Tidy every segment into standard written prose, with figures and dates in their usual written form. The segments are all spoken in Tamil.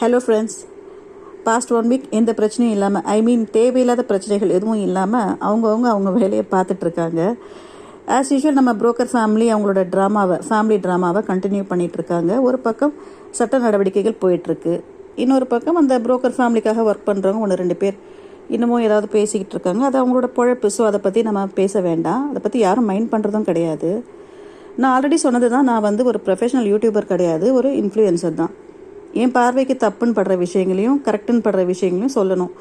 ஹலோ ஃப்ரெண்ட்ஸ், பாஸ்ட் 1 வீக் எந்த பிரச்சனையும் இல்லாமல் தேவையில்லாத பிரச்சனைகள் எதுவும் இல்லாமல் அவங்க வேலையை பார்த்துட்ருக்காங்க. ஆஸ் யூஷுவல் நம்ம புரோக்கர் ஃபேமிலி அவங்களோட ஃபேமிலி ட்ராமாவை கண்டினியூ பண்ணிகிட்ருக்காங்க. ஒரு பக்கம் சட்ட நடவடிக்கைகள் போயிட்டுருக்கு, இன்னொரு பக்கம் அந்த புரோக்கர் ஃபேமிலிக்காக ஒர்க் பண்ணுறவங்க 1-2 பேர் இன்னமும் ஏதாவது பேசிக்கிட்டு இருக்காங்க. அது அவங்களோட பொழப்பு. ஸோ அதை பற்றி நம்ம பேச வேண்டாம், அதை பற்றி யாரும் மைண்ட் பண்ணுறதும் கிடையாது. நான் ஆல்ரெடி சொன்னது தான், நான் ஒரு ப்ரொஃபஷனல் யூடியூபர் கிடையாது, ஒரு இன்ஃப்ளூயன்சர் தான். என் பார்வைக்கு தப்புன்னு படுற விஷயங்களையும் கரெக்டுன்னு படுற விஷயங்களையும் சொல்லணும்.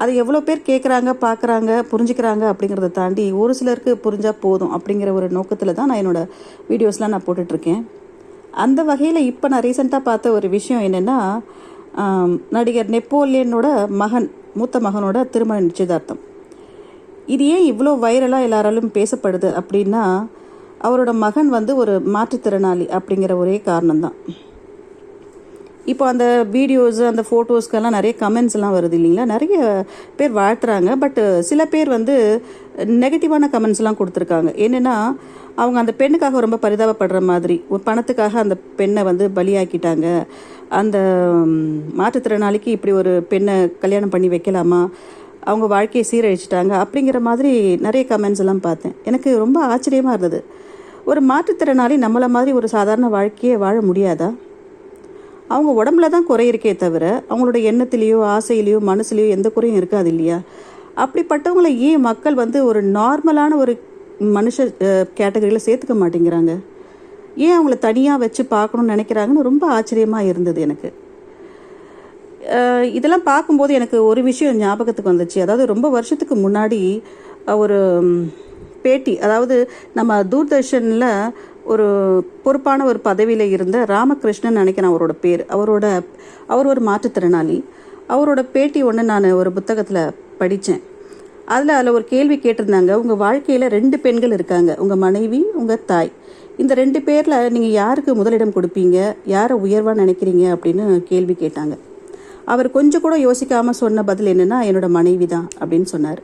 அது எவ்வளோ பேர் கேட்குறாங்க, பார்க்குறாங்க, புரிஞ்சுக்கிறாங்க அப்படிங்கிறத தாண்டி ஒரு சிலருக்கு புரிஞ்சால் போதும் அப்படிங்கிற ஒரு நோக்கத்தில் தான் நான் என்னோடய வீடியோஸ்லாம் நான் போட்டுட்ருக்கேன். அந்த வகையில் இப்போ நான் ரீசெண்டாக பார்த்த ஒரு விஷயம் என்னென்னா, நடிகர் நெப்போலியனோட மூத்த மகனோட திருமண நிச்சயதார்த்தம். இது ஏன் இவ்வளோ வைரலாக எல்லாராலும் பேசப்படுது அப்படின்னா, அவரோட மகன் ஒரு மாற்றுத்திறனாளி அப்படிங்கிற ஒரே காரணம்தான். இப்போ அந்த வீடியோஸ், அந்த ஃபோட்டோஸ்க்கெல்லாம் நிறைய கமெண்ட்ஸ்லாம் வருது இல்லைங்களா. நிறைய பேர் வாழ்த்துறாங்க, பட் சில பேர் நெகட்டிவான கமெண்ட்ஸ்லாம் கொடுத்துருக்காங்க. என்னென்னா, அவங்க அந்த பெண்ணுக்காக ரொம்ப பரிதாபப்படுற மாதிரி, ஒரு பணத்துக்காக அந்த பெண்ணை பலியாக்கிட்டாங்க, அந்த மாற்றுத்திறனாளிக்கு இப்படி ஒரு பெண்ணை கல்யாணம் பண்ணி வைக்கலாமா, அவங்க வாழ்க்கையை சீரழிச்சிட்டாங்க அப்படிங்கிற மாதிரி நிறைய கமெண்ட்ஸ் எல்லாம் பார்த்தேன். எனக்கு ரொம்ப ஆச்சரியமாக இருந்தது. ஒரு மாற்றுத்திறனாளி நம்மளை மாதிரி ஒரு சாதாரண வாழ்க்கையை வாழ முடியாதா? அவங்க உடம்புல தான் குறை இருக்கே தவிர அவங்களோட எண்ணத்துலேயோ ஆசையிலையோ மனசுலேயோ எந்த குறையும் இருக்காது இல்லையா? அப்படிப்பட்டவங்களை ஏன் மக்கள் ஒரு நார்மலான ஒரு மனுஷ கேட்டகரியில் சேர்த்துக்க மாட்டேங்கிறாங்க? ஏன் அவங்கள தனியாக வச்சு பார்க்கணுன்னு நினைக்கிறாங்கன்னு ரொம்ப ஆச்சரியமாக இருந்தது எனக்கு. இதெல்லாம் பார்க்கும்போது எனக்கு ஒரு விஷயம் ஞாபகத்துக்கு வந்துச்சு. அதாவது ரொம்ப வருஷத்துக்கு முன்னாடி ஒரு பேட்டி, அதாவது நம்ம தூர்தர்ஷனில் ஒரு பொறுப்பான ஒரு பதவியில் இருந்த ராமகிருஷ்ணன் நினைக்கிறேன் அவரோட பேர். அவர் ஒரு மாற்றுத்திறனாளி. அவரோட பேட்டி ஒன்று நான் ஒரு புத்தகத்தில் படித்தேன். அதில் ஒரு கேள்வி கேட்டிருந்தாங்க. உங்கள் வாழ்க்கையில் 2 பெண்கள் இருக்காங்க, உங்கள் மனைவி, உங்கள் தாய். இந்த 2 பேரில் நீங்கள் யாருக்கு முதலிடம் கொடுப்பீங்க, யாரை உயர்வாக நினைக்கிறீங்க அப்படின்னு கேள்வி கேட்டாங்க. அவர் கொஞ்சம் கூட யோசிக்காமல் சொன்ன பதில் என்னென்னா, என்னோட மனைவி தான் அப்படின்னு சொன்னார்.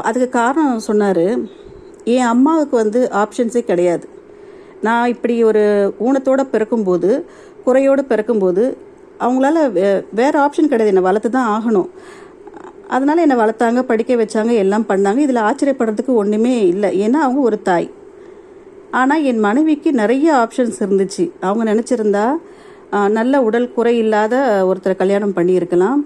அதுக்கு காரணம் சொன்னார், என் அம்மாவுக்கு ஆப்ஷன்ஸே கிடையாது. நான் இப்படி ஒரு ஊனத்தோடு பிறக்கும்போது, குறையோடு பிறக்கும்போது அவங்களால வேறு ஆப்ஷன் கிடையாது, என்னை வளர்த்து தான் ஆகணும். அதனால் என்னை வளர்த்தாங்க, படிக்க வச்சாங்க, எல்லாம் பண்ணாங்க. இதில் ஆச்சரியப்படுறதுக்கு ஒன்றுமே இல்லை, ஏன்னா அவங்க ஒரு தாய். ஆனால் என் மனைவிக்கு நிறைய ஆப்ஷன்ஸ் இருந்துச்சு. அவங்க நினச்சிருந்தா நல்ல உடல் குறை இல்லாத ஒருத்தரை கல்யாணம் பண்ணியிருக்கலாம்,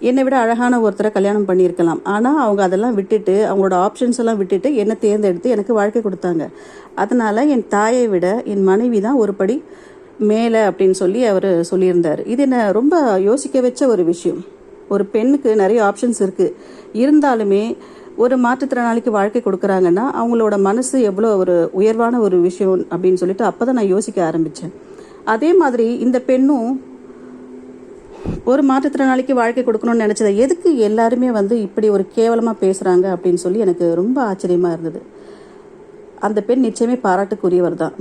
என்னை விட அழகான ஒருத்தரை கல்யாணம் பண்ணியிருக்கலாம். ஆனால் அவங்க அதெல்லாம் விட்டுட்டு, அவங்களோட ஆப்ஷன்ஸ் எல்லாம் விட்டுட்டு என்னை தேர்ந்தெடுத்து எனக்கு வாழ்க்கை கொடுத்தாங்க. அதனால் என் தாயை விட என் மனைவி தான் ஒரு படி மேலே அப்படின்னு சொல்லி அவர் சொல்லியிருந்தார். இது என்னை ரொம்ப யோசிக்க வச்ச ஒரு விஷயம். ஒரு பெண்ணுக்கு நிறைய ஆப்ஷன்ஸ் இருக்குது, இருந்தாலுமே ஒரு மாற்றுத்திறனாளிக்கு வாழ்க்கை கொடுக்குறாங்கன்னா அவங்களோட மனசு எவ்வளோ ஒரு உயர்வான ஒரு விஷயம் அப்படின்னு சொல்லிட்டு அப்போ தான் நான் யோசிக்க ஆரம்பித்தேன். அதே மாதிரி இந்த பெண்ணும் ஒரு மாற்றுத்திறனாளிக்கு வாழ்க்கை கொடுக்கணும்னு நினச்சதை எதுக்கு எல்லாருமே இப்படி ஒரு கேவலமாக பேசுகிறாங்க அப்படின்னு சொல்லி எனக்கு ரொம்ப ஆச்சரியமாக இருந்தது. அந்த பெண் நிச்சயமே பாராட்டுக்குரியவர் தான்.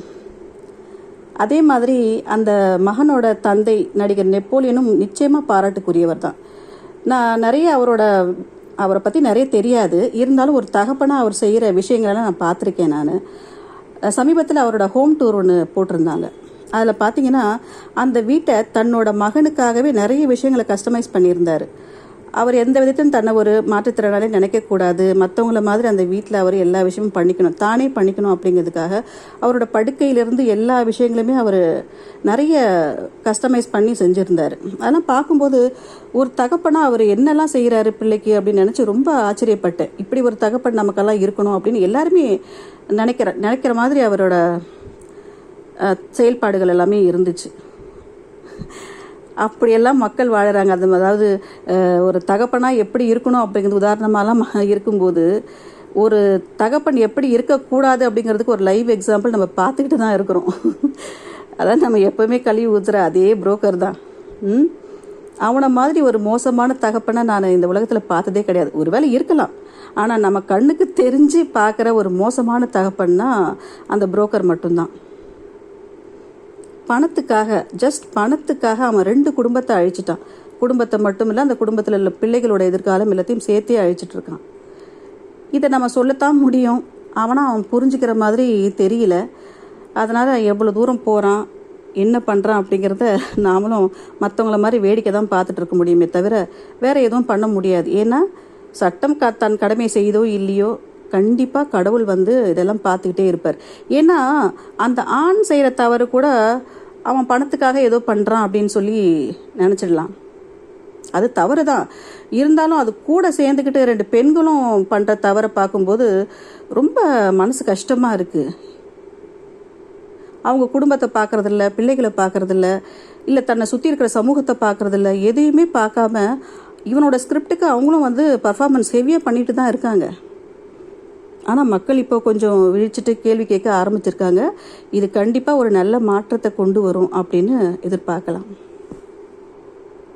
அதே மாதிரி அந்த மகனோட தந்தை நடிகர் நெப்போலியனும் நிச்சயமாக பாராட்டுக்குரியவர் தான். நான் நிறைய அவரை பற்றி நிறைய தெரியாது, இருந்தாலும் ஒரு தகப்பனாக அவர் செய்கிற விஷயங்களெல்லாம் நான் பார்த்துருக்கேன். நான் சமீபத்தில் அவரோட ஹோம் டூர் ஒன்று போட்டிருந்தாங்க. அதில் பார்த்தீங்கன்னா, அந்த வீட்டை தன்னோட மகனுக்காகவே நிறைய விஷயங்களை கஸ்டமைஸ் பண்ணியிருந்தார். அவர் எந்த விதத்தையும் தன்னை ஒரு மாற்றுத்திறனாலே நினைக்கக்கூடாது, மற்றவங்கள மாதிரி அந்த வீட்டில் அவர் எல்லா விஷயமும் தானே பண்ணிக்கணும் அப்படிங்கிறதுக்காக அவரோட படுக்கையிலிருந்து எல்லா விஷயங்களுமே அவர் நிறைய கஸ்டமைஸ் பண்ணி செஞ்சுருந்தார். அதெல்லாம் பார்க்கும்போது ஒரு தகப்பனாக அவர் என்னெல்லாம் செய்கிறாரு பிள்ளைக்கு அப்படின்னு நினச்சி ரொம்ப ஆச்சரியப்பட்டேன். இப்படி ஒரு தகப்பன் நமக்கெல்லாம் இருக்கணும் அப்படின்னு எல்லாருமே நினைக்கிற மாதிரி அவரோட செயல்பாடுகள் எல்லாமே இருந்துச்சு. அப்படியெல்லாம் மக்கள் வாழறாங்க. அதாவது ஒரு தகப்பனாக எப்படி இருக்கணும் அப்படிங்கிறது உதாரணமாலாம் இருக்கும்போது, ஒரு தகப்பன் எப்படி இருக்கக்கூடாது அப்படிங்கிறதுக்கு ஒரு லைவ் எக்ஸாம்பிள் நம்ம பார்த்துக்கிட்டு தான் இருக்கிறோம். அதான் நம்ம எப்போவுமே கழுவி ஊற்றுற அதே புரோக்கர் தான். அவனை மாதிரி ஒரு மோசமான தகப்பனை நான் இந்த உலகத்தில் பார்த்ததே கிடையாது. ஒருவேளை இருக்கலாம், ஆனால் நம்ம கண்ணுக்கு தெரிஞ்சு பார்க்குற ஒரு மோசமான தகப்பன்னா அந்த புரோக்கர் மட்டும்தான். பணத்துக்காக அவன் 2 குடும்பத்தை அழிச்சிட்டான். குடும்பத்தை மட்டும் இல்லை, அந்த குடும்பத்தில் உள்ள பிள்ளைகளோட எதிர்காலம் எல்லாத்தையும் சேர்த்தே அழிச்சிட்டு இருக்கான். இதை நம்ம சொல்லத்தான் முடியும், அவன் புரிஞ்சுக்கிற மாதிரி தெரியல. அதனால் எவ்வளோ தூரம் போகிறான், என்ன பண்ணுறான் அப்படிங்கிறத நாமளும் மற்றவங்கள மாதிரி வேடிக்கை தான் பார்த்துட்டு இருக்க முடியுமே தவிர வேறு எதுவும் பண்ண முடியாது. ஏன்னா சட்டம் தன் கடமை செய்தோ இல்லையோ கண்டிப்பாக கடவுள் வந்து இதெல்லாம் பார்த்துக்கிட்டே இருப்பார். ஏன்னா அந்த ஆண் செய்கிற தவறு கூட அவன் பணத்துக்காக ஏதோ பண்ணுறான் அப்படின்னு சொல்லி நினச்சிடலாம். அது தவறு தான், இருந்தாலும் அது கூட சேர்ந்துக்கிட்டு 2 பெண்களும் பண்ணுற தவறை பார்க்கும்போது ரொம்ப மனசு கஷ்டமாக இருக்குது. அவங்க குடும்பத்தை பார்க்குறதில்ல, பிள்ளைகளை பார்க்குறதில்ல, இல்லை தன்னை சுற்றி இருக்கிற சமூகத்தை பார்க்குறதில்ல, எதையுமே பார்க்காம இவனோட ஸ்கிரிப்டுக்கு அவங்களும் வந்து பர்ஃபார்மன்ஸ் ஹெவியாக பண்ணிட்டு தான் இருக்காங்க. ஆனால் மக்கள் இப்போ கொஞ்சம் விழிச்சிட்டு கேள்வி கேட்க ஆரம்பிச்சிருக்காங்க. இது கண்டிப்பாக ஒரு நல்ல மாற்றத்தை கொண்டு வரும் அப்படின்னு எதிர்பார்க்கலாம்.